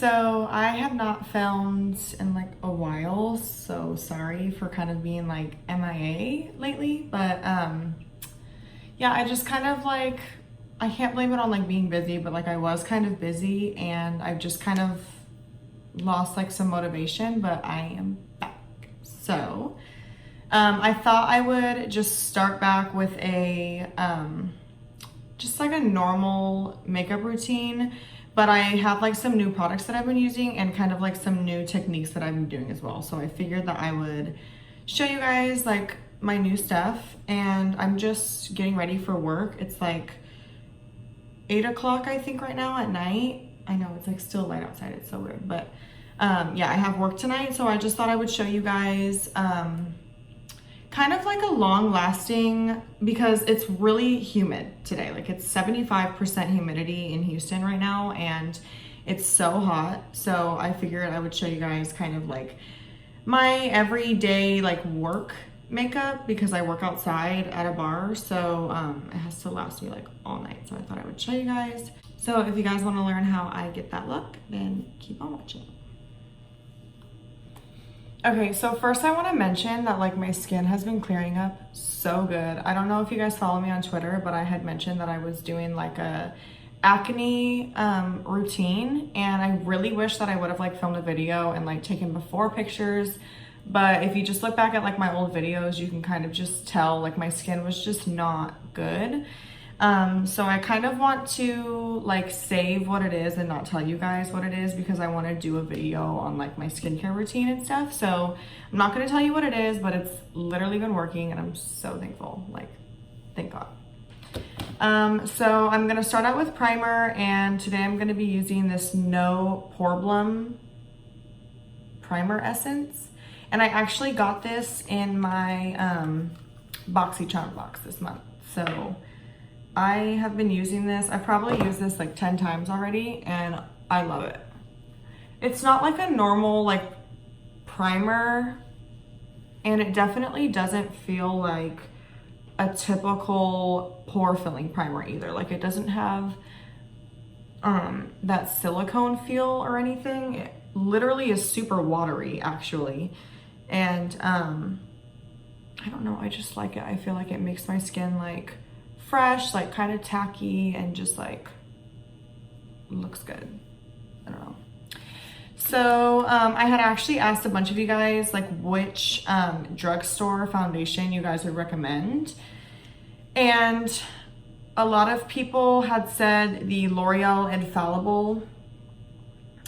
So I have not filmed in like a while, so sorry for kind of being like MIA lately, but yeah, I just kind of like, I can't blame it on like being busy, but like I was kind of busy and I've just kind of lost like some motivation, but I am back. So I thought I would just start back with a just like a normal makeup routine, but I have like some new products that I've been using and kind of like some new techniques that I've been doing as well. So I figured that I would show you guys like my new stuff, and I'm just getting ready for work. It's like 8 o'clock I think right now at night. I know it's like still light outside, it's so weird, but yeah, I have work tonight, so I just thought I would show you guys kind of like a long lasting, because it's really humid today. Like it's 75% humidity in Houston right now and it's so hot. So I figured I would show you guys kind of like my everyday like work makeup, because I work outside at a bar. So it has to last me like all night. So I thought I would show you guys. So if you guys want to learn how I get that look, then keep on watching. Okay, so first I want to mention that like my skin has been clearing up so good. I don't know if you guys follow me on Twitter, but I had mentioned that I was doing like a acne routine, and I really wish that I would have like filmed a video and like taken before pictures. But if you just look back at like my old videos, you can kind of just tell like my skin was just not good. So I kind of want to like save what it is and not tell you guys what it is, because I want to do a video on like my skincare routine and stuff. So I'm not going to tell you what it is, but it's literally been working and I'm so thankful. Like, thank God. So I'm going to start out with primer, and today I'm going to be using this No Problem primer essence. And I actually got this in my BoxyCharm box this month. So I have been using this. I've probably used this like 10 times already and I love it. It's not like a normal like primer, and it definitely doesn't feel like a typical pore filling primer either. Like it doesn't have that silicone feel or anything. It literally is super watery actually. And I don't know, I just like it. I feel like it makes my skin like fresh, like kind of tacky, and just like looks good. I don't know. So I had actually asked a bunch of you guys like which drugstore foundation you guys would recommend, and a lot of people had said the L'Oreal Infallible.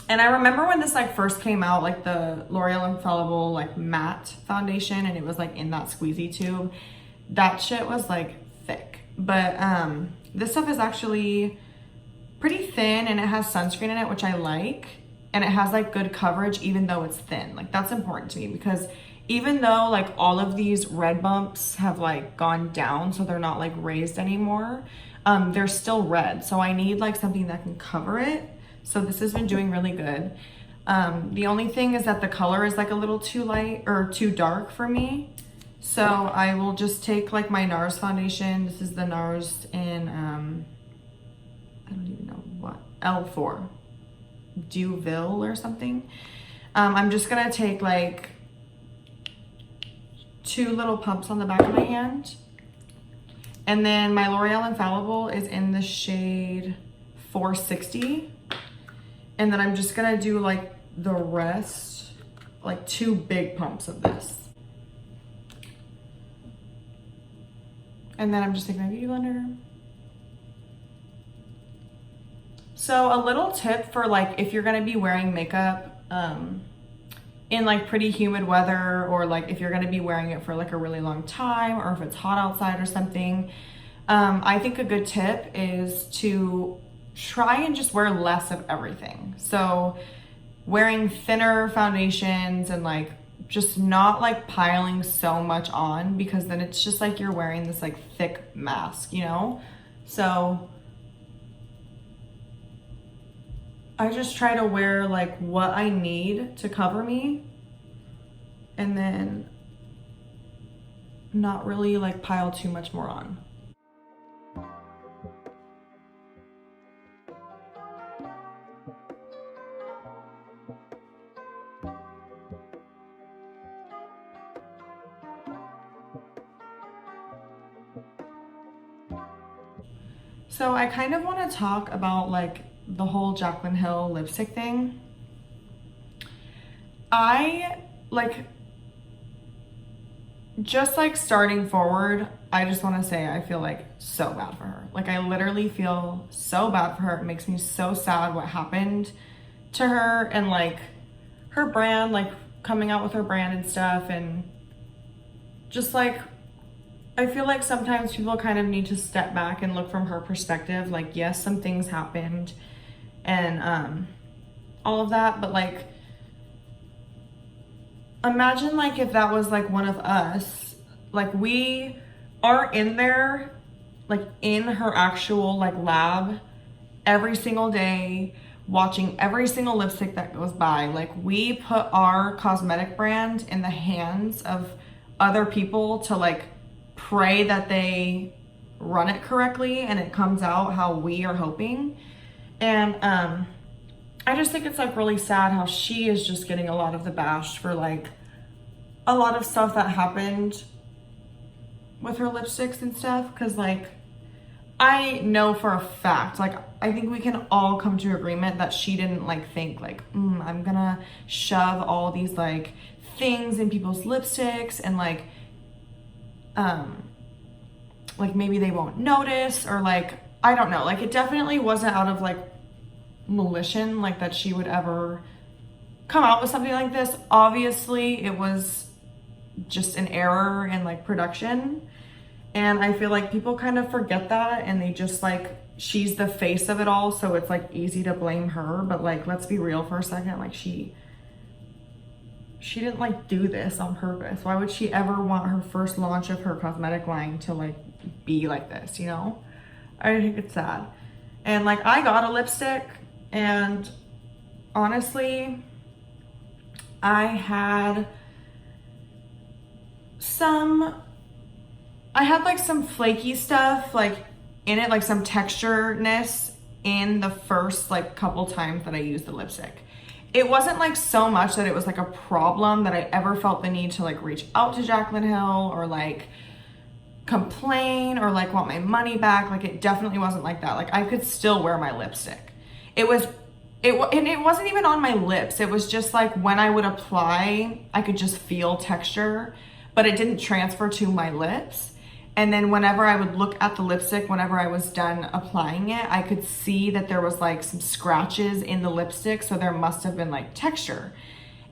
And I remember when this like first came out, like the L'Oreal Infallible like matte foundation, and it was like in that squeezy tube. That shit was like thick. But this stuff is actually pretty thin, and it has sunscreen in it, which I like, and it has like good coverage even though it's thin. Like that's important to me, because even though like all of these red bumps have like gone down, so they're not like raised anymore, they're still red. So I need like something that can cover it. So this has been doing really good. The only thing is that the color is like a little too light or too dark for me. So I will just take like my NARS foundation. This is the NARS in, I don't even know what, L4, Duville or something. I'm just gonna take like 2 little pumps on the back of my hand. And then my L'Oreal Infallible is in the shade 460. And then I'm just gonna do like the rest, like 2 big pumps of this. And then I'm just taking my beauty blender. So a little tip for like if you're gonna be wearing makeup in like pretty humid weather, or like if you're gonna be wearing it for like a really long time, or if it's hot outside or something, I think a good tip is to try and just wear less of everything. So wearing thinner foundations and like just not like piling so much on, because then it's just like you're wearing this like thick mask, you know? So I just try to wear like what I need to cover me, and then not really like pile too much more on. So I kind of want to talk about like the whole Jaclyn Hill lipstick thing. I like, just like starting forward, I just want to say I feel like so bad for her. Like I literally feel so bad for her. It makes me so sad what happened to her and like her brand, like coming out with her brand and stuff. And just like, I feel like sometimes people kind of need to step back and look from her perspective. Like, yes, some things happened and all of that, but like, imagine like if that was like one of us, like we are in there, like in her actual like lab every single day, watching every single lipstick that goes by. Like we put our cosmetic brand in the hands of other people to like pray that they run it correctly and it comes out how we are hoping. And I just think it's like really sad how she is just getting a lot of the bash for like a lot of stuff that happened with her lipsticks and stuff. Cause like, I know for a fact, like I think we can all come to agreement that she didn't like think like, I'm gonna shove all these like things in people's lipsticks and like maybe they won't notice or like, I don't know. Like it definitely wasn't out of like malicious, like that she would ever come out with something like this. Obviously it was just an error in like production. And I feel like people kind of forget that and they just like, she's the face of it all. So it's like easy to blame her, but like, let's be real for a second. Like she didn't like do this on purpose. Why would she ever want her first launch of her cosmetic line to like be like this, you know? I think it's sad. And like I got a lipstick and honestly, I had like some flaky stuff like in it, like some textureness in the first like couple times that I used the lipstick. It wasn't like so much that it was like a problem that I ever felt the need to like reach out to Jaclyn Hill or like complain or like want my money back. Like it definitely wasn't like that. Like I could still wear my lipstick. And it wasn't even on my lips. It was just like when I would apply, I could just feel texture, but it didn't transfer to my lips. And then whenever I would look at the lipstick, whenever I was done applying it, I could see that there was like some scratches in the lipstick. So there must have been like texture.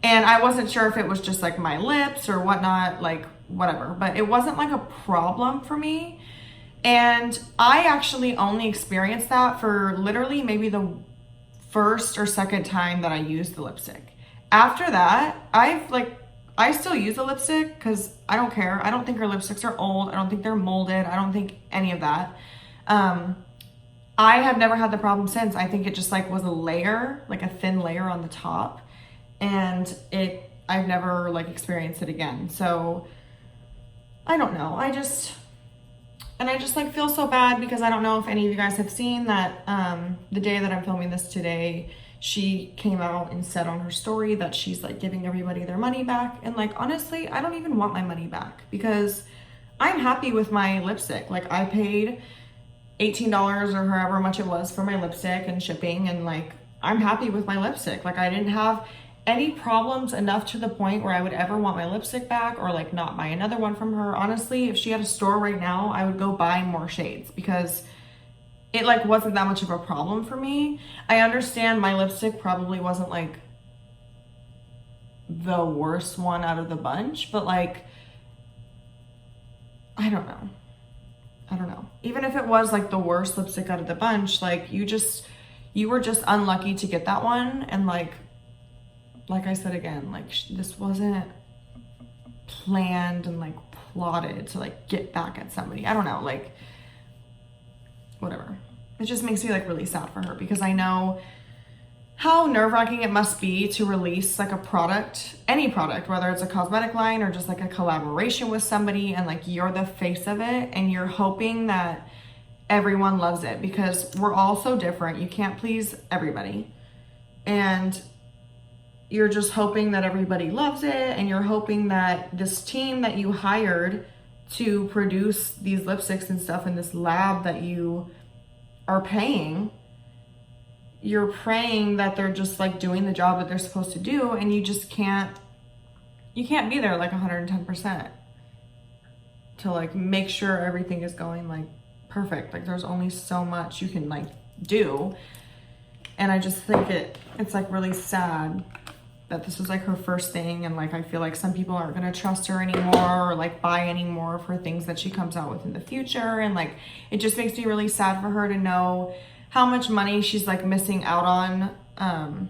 And I wasn't sure if it was just like my lips or whatnot, like whatever, but it wasn't like a problem for me. And I actually only experienced that for literally maybe the first or second time that I used the lipstick. After that, I still use a lipstick because I don't care. I don't think her lipsticks are old. I don't think they're molded. I don't think any of that. I have never had the problem since. I think it just like was a layer, like a thin layer on the top, and I've never like experienced it again. So I don't know. I just like feel so bad because I don't know if any of you guys have seen that the day that I'm filming this today, she came out and said on her story that she's like giving everybody their money back. And like, honestly, I don't even want my money back because I'm happy with my lipstick. Like I paid $18 or however much it was for my lipstick and shipping. And like, I'm happy with my lipstick. Like I didn't have any problems enough to the point where I would ever want my lipstick back or like not buy another one from her. Honestly, if she had a store right now, I would go buy more shades because it like wasn't that much of a problem for me. I understand my lipstick probably wasn't like the worst one out of the bunch, but like, I don't know. Even if it was like the worst lipstick out of the bunch, like you were just unlucky to get that one. And like I said again, like this wasn't planned and like plotted to like get back at somebody. I don't know, like whatever. It just makes me like really sad for her because I know how nerve-wracking it must be to release like a product, any product, whether it's a cosmetic line or just like a collaboration with somebody, and like you're the face of it and you're hoping that everyone loves it because we're all so different. You can't please everybody. And you're just hoping that everybody loves it, and you're hoping that this team that you hired to produce these lipsticks and stuff in this lab that you are paying, you're praying that they're just like doing the job that they're supposed to do, and you just can't be there like 110% to like make sure everything is going like perfect. Like there's only so much you can like do. And I just think it's like really sad that this was like her first thing, and like I feel like some people aren't gonna trust her anymore or like buy any more of her things that she comes out with in the future. And like it just makes me really sad for her to know how much money she's like missing out on,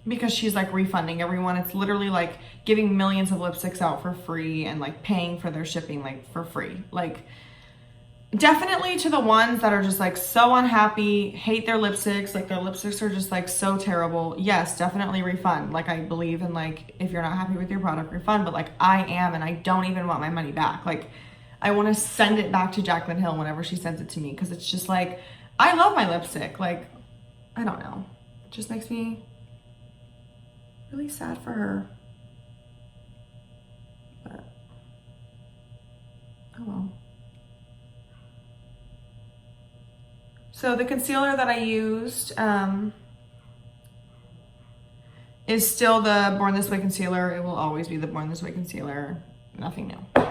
because she's like refunding everyone. It's literally like giving millions of lipsticks out for free and like paying for their shipping like for free. Like definitely to the ones that are just like so unhappy, hate their lipsticks, like their lipsticks are just like so terrible. Yes, definitely refund. Like I believe in like, if you're not happy with your product, refund. But like I am, and I don't even want my money back. Like I want to send it back to Jaclyn Hill whenever she sends it to me, because it's just like, I love my lipstick. Like, I don't know. It just makes me really sad for her. But, oh well. So the concealer that I used is still the Born This Way concealer. It will always be the Born This Way concealer. Nothing new.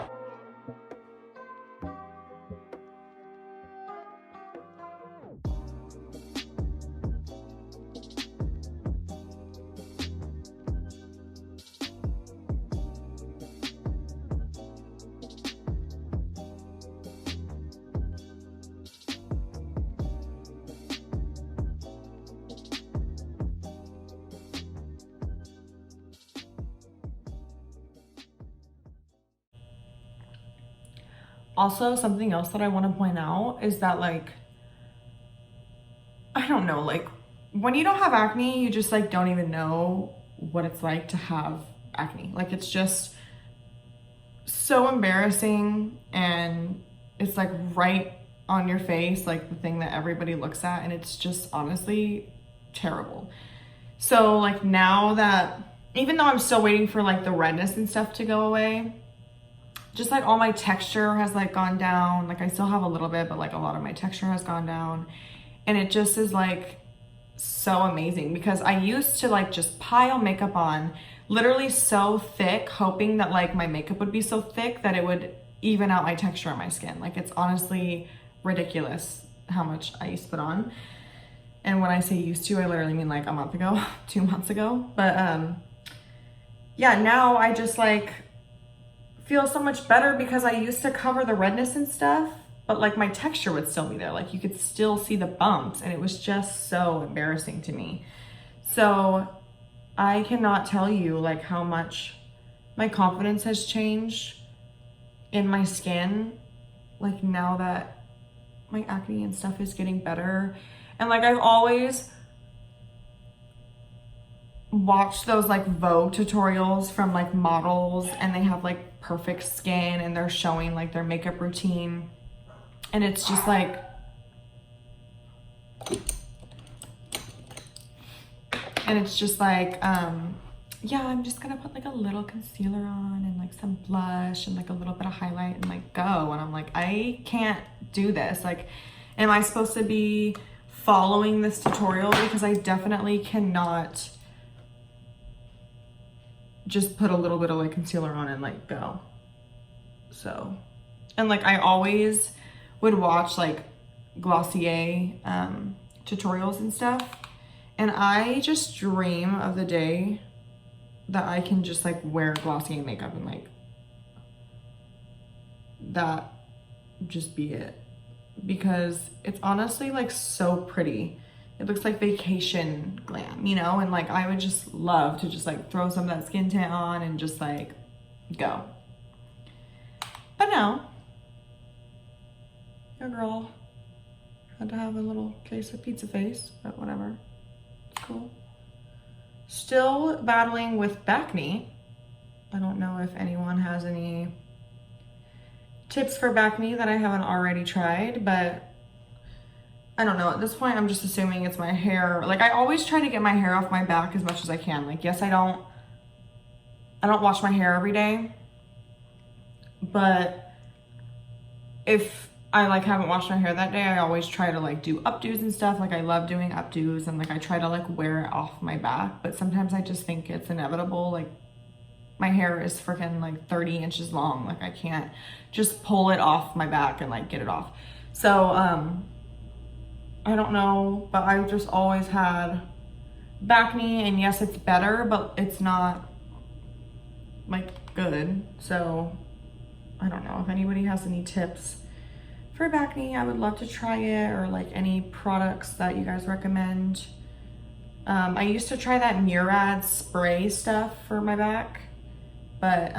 Also, something else that I want to point out is that like, I don't know, like when you don't have acne, you just like don't even know what it's like to have acne. Like it's just so embarrassing, and it's like right on your face, like the thing that everybody looks at, and it's just honestly terrible. So like now that, even though I'm still waiting for like the redness and stuff to go away, just like all my texture has like gone down. Like I still have a little bit, but like a lot of my texture has gone down, and it just is like so amazing, because I used to like just pile makeup on literally so thick, hoping that like my makeup would be so thick that it would even out my texture on my skin. Like it's honestly ridiculous how much I used to put on. And when I say used to, I literally mean like a month ago, 2 months ago. But yeah, now I just like feel so much better, because I used to cover the redness and stuff, but like my texture would still be there. Like you could still see the bumps, and it was just so embarrassing to me. So I cannot tell you like how much my confidence has changed in my skin, like now that my acne and stuff is getting better. And like I've always watched those like Vogue tutorials from like models, and they have like perfect skin, and they're showing like their makeup routine, and it's just like, yeah, I'm just gonna put like a little concealer on and like some blush and like a little bit of highlight and like go. And I'm like, I can't do this. Like, am I supposed to be following this tutorial? Because I definitely cannot just put a little bit of like concealer on and like go. So, and like I always would watch like Glossier tutorials and stuff, and I just dream of the day that I can just like wear Glossier makeup and like that just be it, because it's honestly like so pretty. It looks like vacation glam, you know? And like, I would just love to just like throw some of that skin tint on and just like go. But no, your girl had to have a little case of pizza face, but whatever, it's cool. Still battling with bacne. I don't know if anyone has any tips for bacne that I haven't already tried, but I don't know. At this point, I'm just assuming it's my hair. Like I always try to get my hair off my back as much as I can. Like, yes, I don't wash my hair every day, but if I like haven't washed my hair that day, I always try to like do updos and stuff. Like I love doing updos and like I try to like wear it off my back, but sometimes I just think it's inevitable. Like my hair is freaking like 30 inches long. Like I can't just pull it off my back and like get it off. So I don't know, but I've just always had back knee, and yes, it's better, but it's not like good. So I don't know if anybody has any tips for back knee. I would love to try it, or like any products that you guys recommend. I used to try that Murad spray stuff for my back, but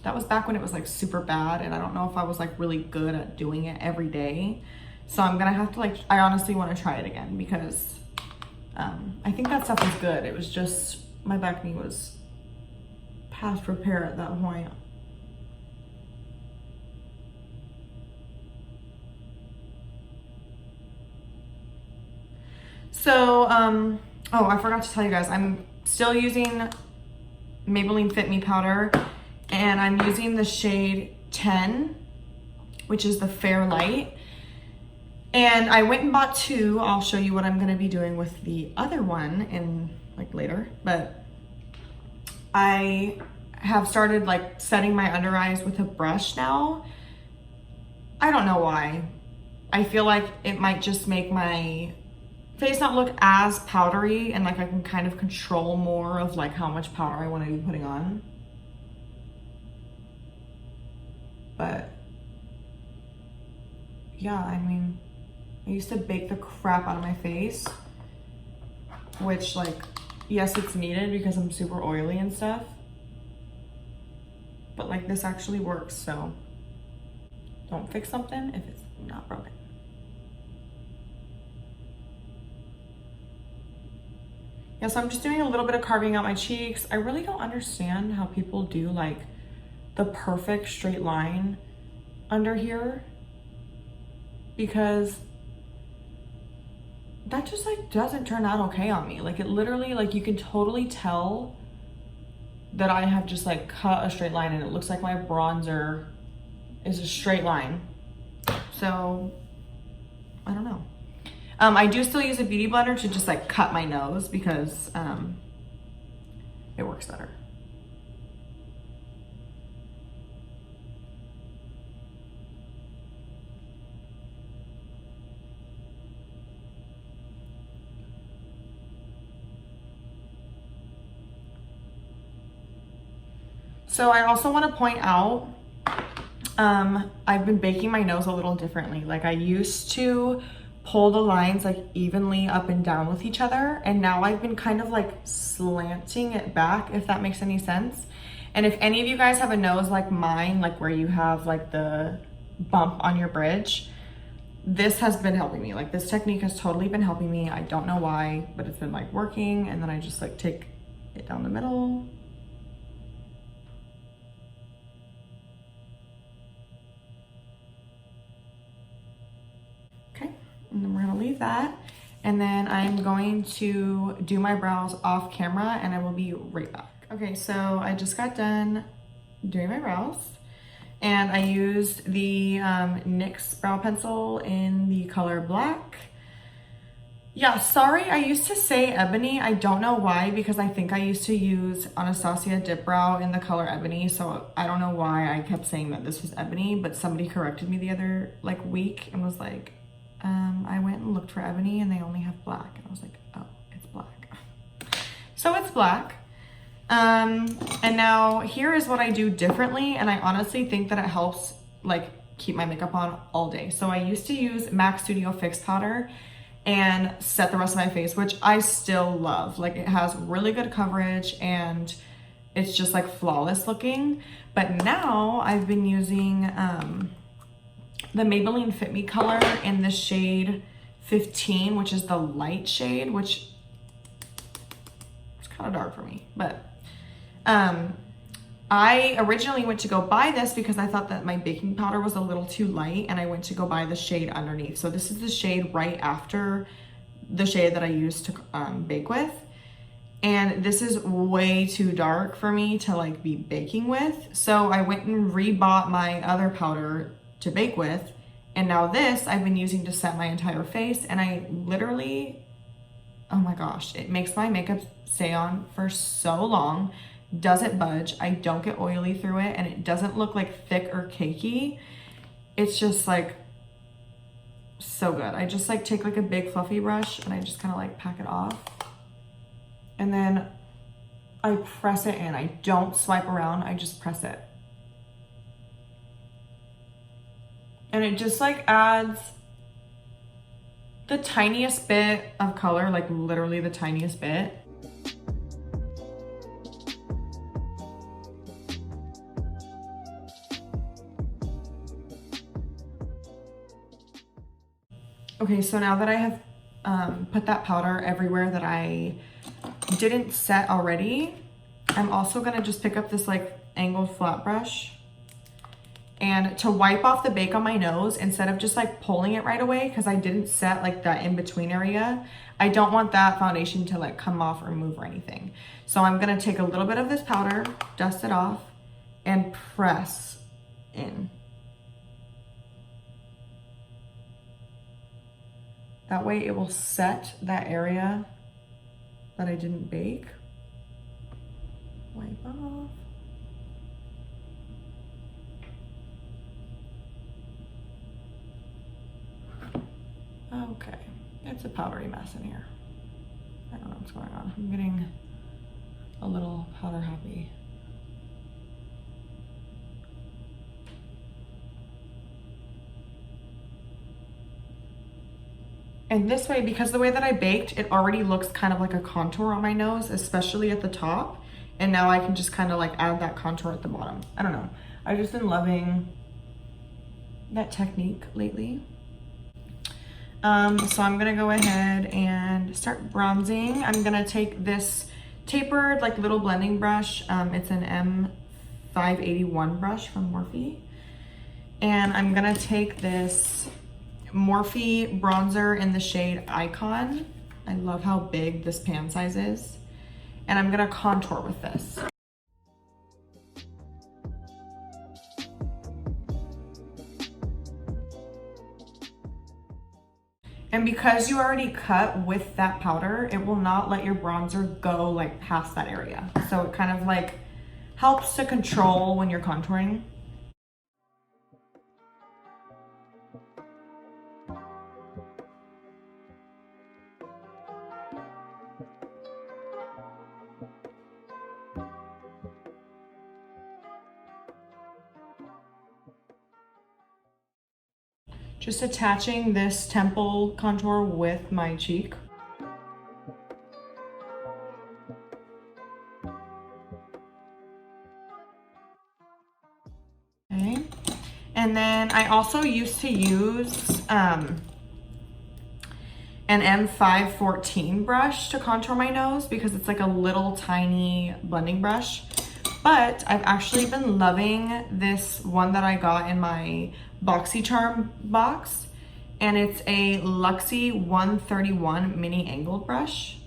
that was back when it was like super bad, and I don't know if I was like really good at doing it every day. So I'm gonna have to like, I honestly want to try it again because I think that stuff was good. It was just my back knee was past repair at that point. So, oh, I forgot to tell you guys, I'm still using Maybelline Fit Me powder, and I'm using the shade 10, which is the Fair Light. And I went and bought two. I'll show you what I'm gonna be doing with the other one in like later, but I have started like setting my under eyes with a brush now. I don't know why. I feel like it might just make my face not look as powdery, and like I can kind of control more of like how much powder I want to be putting on. But yeah, I mean, I used to bake the crap out of my face, which like, yes, it's needed because I'm super oily and stuff, but like this actually works. So don't fix something if it's not broken. Yeah, so I'm just doing a little bit of carving out my cheeks. I really don't understand how people do like the perfect straight line under here, because that just like doesn't turn out okay on me. Like it literally, like you can totally tell that I have just like cut a straight line, and it looks like my bronzer is a straight line. So I don't know. I do still use a beauty blender to just like cut my nose because it works better. So I also want to point out, I've been baking my nose a little differently. Like I used to pull the lines like evenly up and down with each other, and now I've been kind of like slanting it back, if that makes any sense. And if any of you guys have a nose like mine, like where you have like the bump on your bridge, this has been helping me. Like this technique has totally been helping me. I don't know why, but it's been like working. And then I just like take it down the middle. Okay, and then we're gonna leave that. And then I'm going to do my brows off camera, and I will be right back. Okay, so I just got done doing my brows, and I used the NYX brow pencil in the color black. Yeah, sorry, I used to say ebony. I don't know why, because I think I used to use Anastasia Dip Brow in the color ebony, so I don't know why I kept saying that this was ebony, but somebody corrected me the other like week and was like, I went and looked for ebony and they only have black. And I was like, oh, it's black. So it's black. And now here is what I do differently, and I honestly think that it helps like keep my makeup on all day. So I used to use MAC Studio Fix powder and set the rest of my face, which I still love. Like it has really good coverage and it's just like flawless looking. But now I've been using the Maybelline Fit Me color in the shade 15, which is the light shade, which is kind of dark for me. But I originally went to go buy this because I thought that my baking powder was a little too light, and I went to go buy the shade underneath. So this is the shade right after the shade that I used to bake with. And this is way too dark for me to like be baking with. So I went and rebought my other powder to bake with. And now this I've been using to set my entire face, and I literally, oh my gosh, it makes my makeup stay on for so long, doesn't budge, I don't get oily through it, and it doesn't look like thick or cakey. It's just like so good. I just like take like a big fluffy brush and I just kind of like pack it off. And then I press it in. I don't swipe around, I just press it. And it just like adds the tiniest bit of color, like literally the tiniest bit. Okay, so now that I have put that powder everywhere that I didn't set already, I'm also gonna just pick up this like angled flat brush, and to wipe off the bake on my nose, instead of just like pulling it right away, because I didn't set like that in between area, I don't want that foundation to like come off or move or anything. So I'm gonna take a little bit of this powder, dust it off, and press in. That way it will set that area that I didn't bake. Wipe off. Okay, it's a powdery mess in here. I don't know what's going on. I'm getting a little powder happy. And this way, because the way that I baked, it already looks kind of like a contour on my nose, especially at the top. And now I can just kind of like add that contour at the bottom. I don't know. I've just been loving that technique lately. So I'm gonna go ahead and start bronzing. I'm gonna take this tapered like little blending brush. It's an M581 brush from Morphe. And I'm gonna take this Morphe bronzer in the shade Icon. I love how big this pan size is. And I'm gonna contour with this. And because you already cut with that powder, it will not let your bronzer go like past that area. So it kind of like helps to control when you're contouring. Just attaching this temple contour with my cheek. Okay. And then I also used to use an M514 brush to contour my nose because it's like a little tiny blending brush. But I've actually been loving this one that I got in my BoxyCharm box, and it's a Luxie 131 mini angled brush.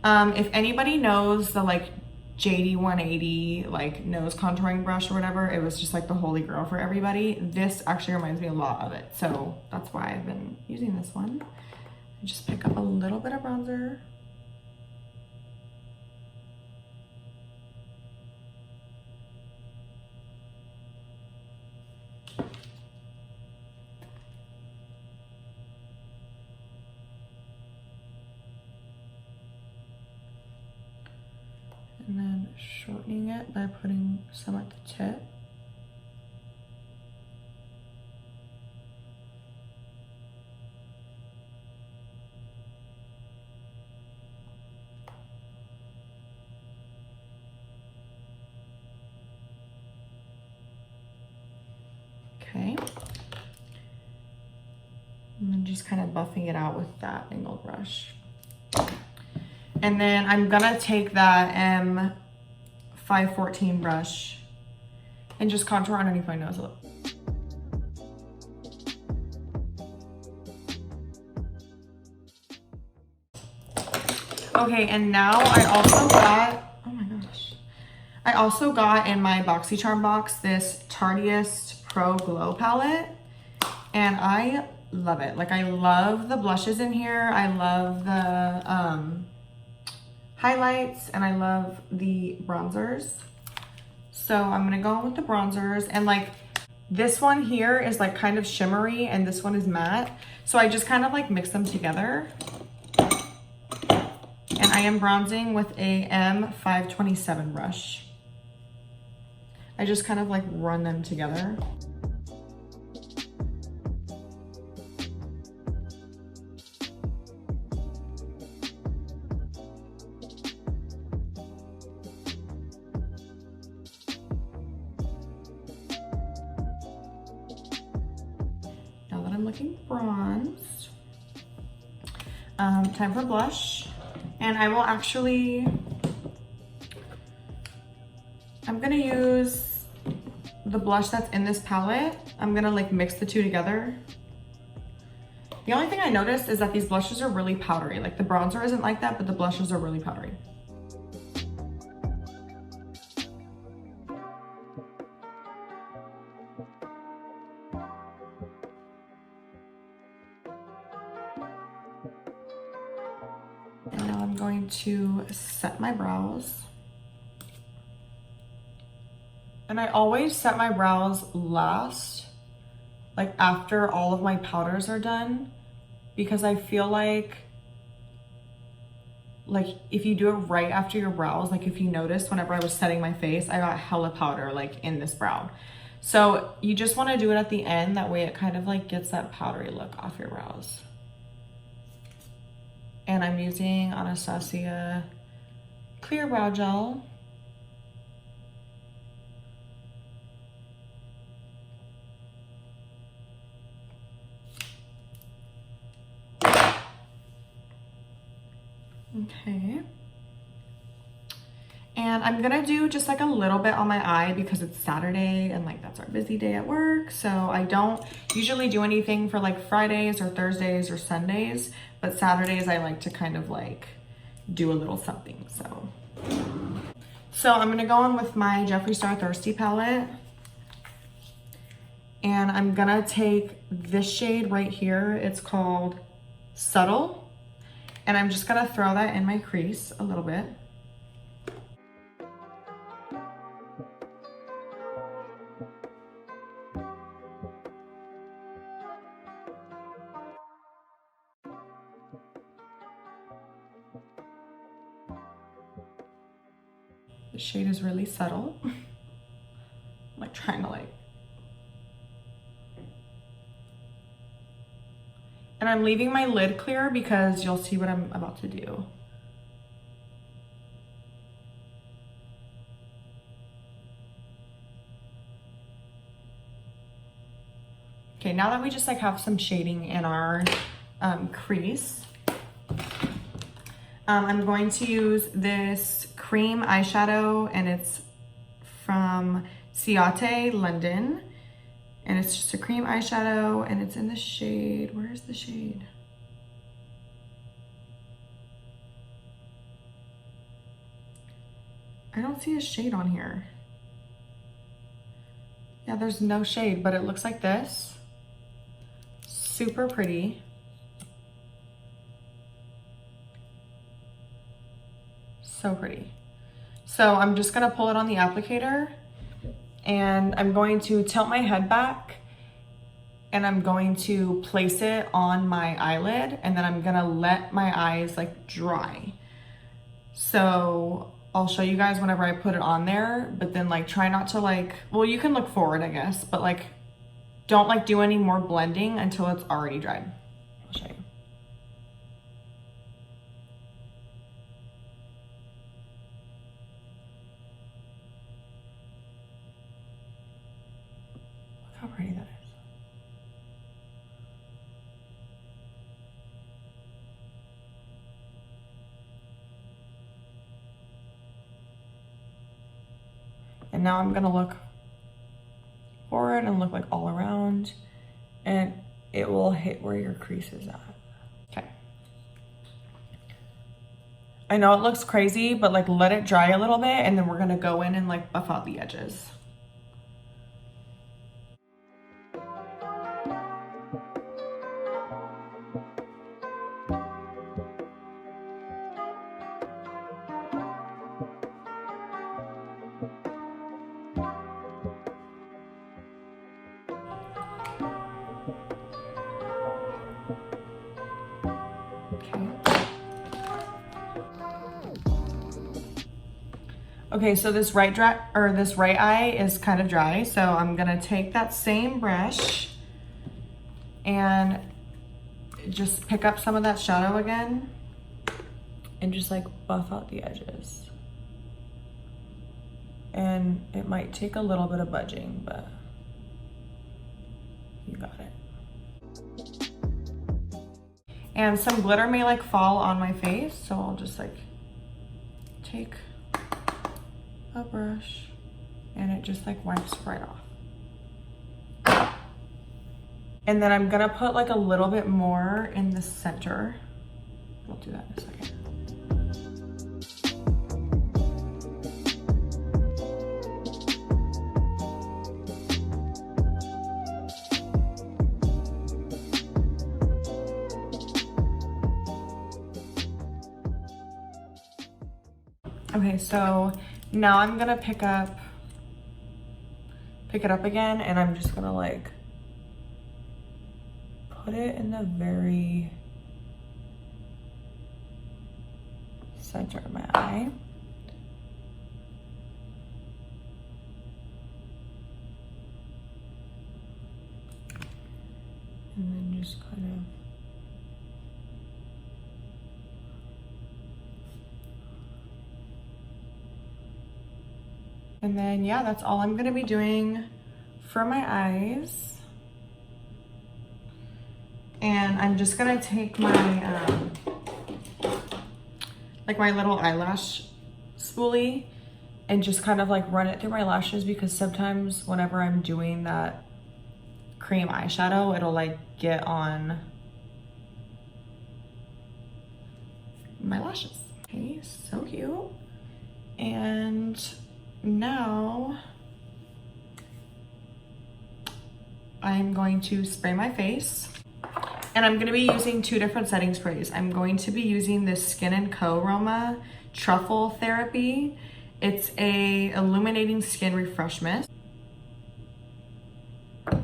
If anybody knows the like JD 180 like nose contouring brush or whatever, it was just like the holy grail for everybody. This actually reminds me a lot of it, so that's why I've been using this one. Just pick up a little bit of bronzer. And then shortening it by putting some at the tip. Okay. And then just kind of buffing it out with that angled brush. And then I'm gonna take that M514 brush and just contour underneath my nose a little. Okay, and now I also got, oh my gosh. I also got in my BoxyCharm box this Tarteist Pro Glow palette. And I love it. Like, I love the blushes in here. I love the highlights, and I love the bronzers. So I'm gonna go in with the bronzers, and like this one here is like kind of shimmery and this one is matte. So I just kind of like mix them together. And I am bronzing with a M527 brush. I just kind of like run them together. Now that I'm looking bronzed, time for blush. And I will actually, I'm gonna use the blush that's in this palette. I'm gonna like mix the two together. The only thing I noticed is that these blushes are really powdery. Like the bronzer isn't like that, but the blushes are really powdery. And now I'm going to set my brows. And I always set my brows last, like after all of my powders are done, because I feel like if you do it right after your brows, like if you noticed whenever I was setting my face, I got hella powder like in this brow. So you just want to do it at the end, that way it kind of like gets that powdery look off your brows. And I'm using Anastasia Clear Brow Gel. Okay. And I'm gonna do just like a little bit on my eye because it's Saturday and like that's our busy day at work. So I don't usually do anything for like Fridays or Thursdays or Sundays, but Saturdays I like to kind of like do a little something. So I'm gonna go in with my Jeffree Star Thirsty palette. And I'm gonna take this shade right here. It's called Subtle. And I'm just gonna throw that in my crease a little bit. The shade is really subtle. I'm like trying to like. And I'm leaving my lid clear because you'll see what I'm about to do. Okay, now that we just like have some shading in our crease, I'm going to use this cream eyeshadow, and it's from Ciate London. And it's just a cream eyeshadow, and it's in the shade, where's the shade? I don't see a shade on here. Yeah, there's no shade, but it looks like this. Super pretty. So pretty. So I'm just gonna pull it on the applicator, and I'm going to tilt my head back, and I'm going to place it on my eyelid, and then I'm gonna let my eyes like dry. So I'll show you guys whenever I put it on there, but then like try not to like, well, you can look forward, I guess, but like don't like do any more blending until it's already dried. I'll show you. Look how pretty that is. And now I'm gonna look forward and look like all around, and it will hit where your crease is at. Okay. I know it looks crazy, but like let it dry a little bit, and then we're gonna go in and like buff out the edges. Okay, so this right eye is kind of dry, so I'm gonna take that same brush and just pick up some of that shadow again and just like buff out the edges. And it might take a little bit of budging, but you got it. And some glitter may like fall on my face, so I'll just like take a brush and it just like wipes right off. And then I'm gonna put like a little bit more in the center. I'll do that in a second. Okay, so now I'm gonna pick it up again, and I'm just gonna like put it in the very center of my eye. And then just kind of and then, yeah, that's all I'm gonna be doing for my eyes. And I'm just gonna take my, like my little eyelash spoolie and just kind of like run it through my lashes, because sometimes whenever I'm doing that cream eyeshadow, it'll like get on my lashes. Okay, so cute. And now I'm going to spray my face, and I'm gonna be using two different setting sprays. I'm going to be using this Skin & Co. Aroma Truffle Therapy. It's a illuminating skin refresh mist.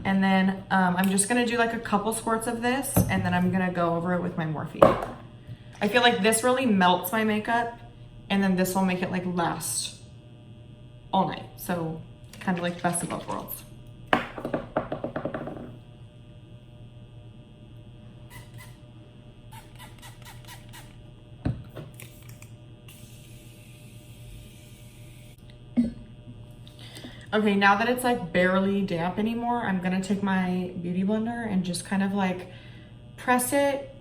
And then I'm just gonna do like a couple squirts of this, and then I'm gonna go over it with my Morphe. I feel like this really melts my makeup, and then this will make it like last all night. So kind of like best of both worlds. Okay, now that it's like barely damp anymore, I'm gonna take my beauty blender and just kind of like press it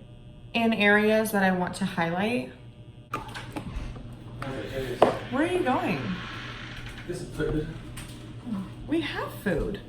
in areas that I want to highlight. Where are you going? This is food. We have food.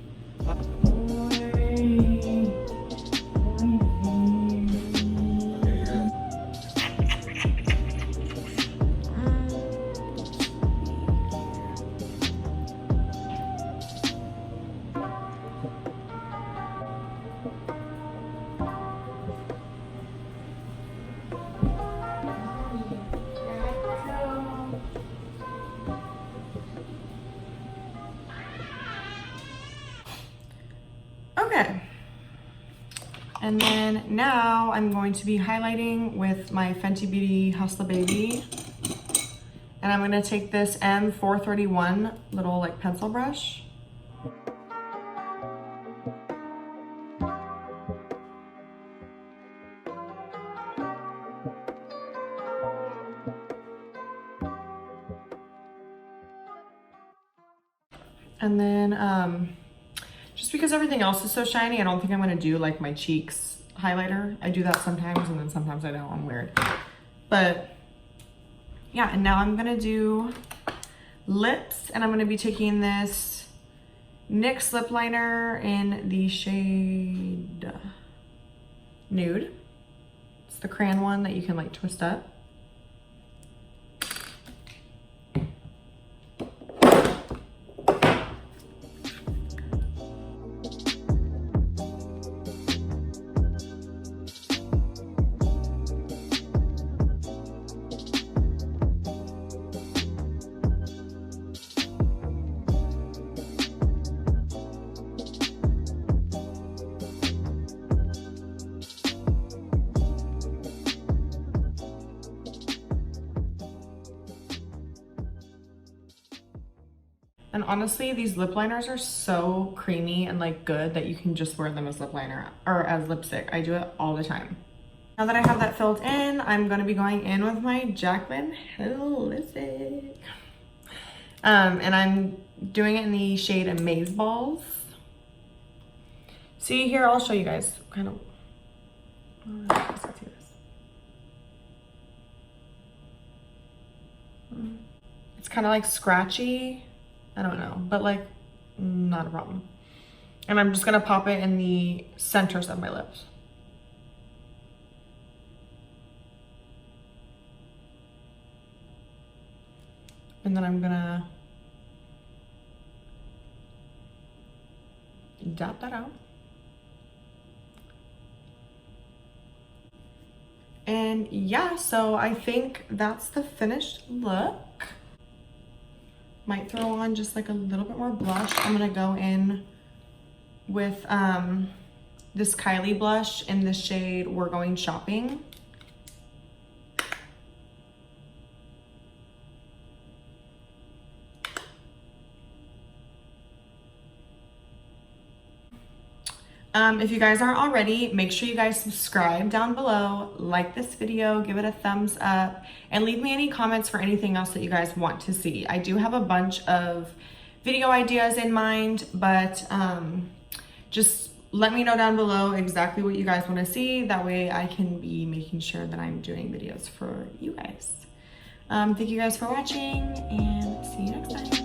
Okay, and then now I'm going to be highlighting with my Fenty Beauty Hustler Baby, and I'm gonna take this M431 little like pencil brush. And then, just because everything else is so shiny, I don't think I'm gonna do like my cheeks highlighter. I do that sometimes, and then sometimes I don't. I'm weird. But yeah, and now I'm gonna do lips, and I'm gonna be taking this NYX lip liner in the shade Nude. It's the crayon one that you can like twist up. And honestly, these lip liners are so creamy and like good that you can just wear them as lip liner or as lipstick. I do it all the time. Now that I have that filled in, I'm gonna be going in with my Jaclyn Hill lipstick. And I'm doing it in the shade Amaze Balls. See here, I'll show you guys kind of. It's kind of like scratchy. I don't know, but like not a problem. And I'm just gonna pop it in the centers of my lips. And then I'm gonna dot that out. And yeah, so I think that's the finished look. Might throw on just like a little bit more blush. I'm gonna go in with this Kylie blush in the shade We're Going Shopping. If you guys aren't already, make sure you guys subscribe down below, like this video, give it a thumbs up, and leave me any comments for anything else that you guys want to see. I do have a bunch of video ideas in mind, but just let me know down below exactly what you guys want to see. That way I can be making sure that I'm doing videos for you guys. Thank you guys for watching, and see you next time.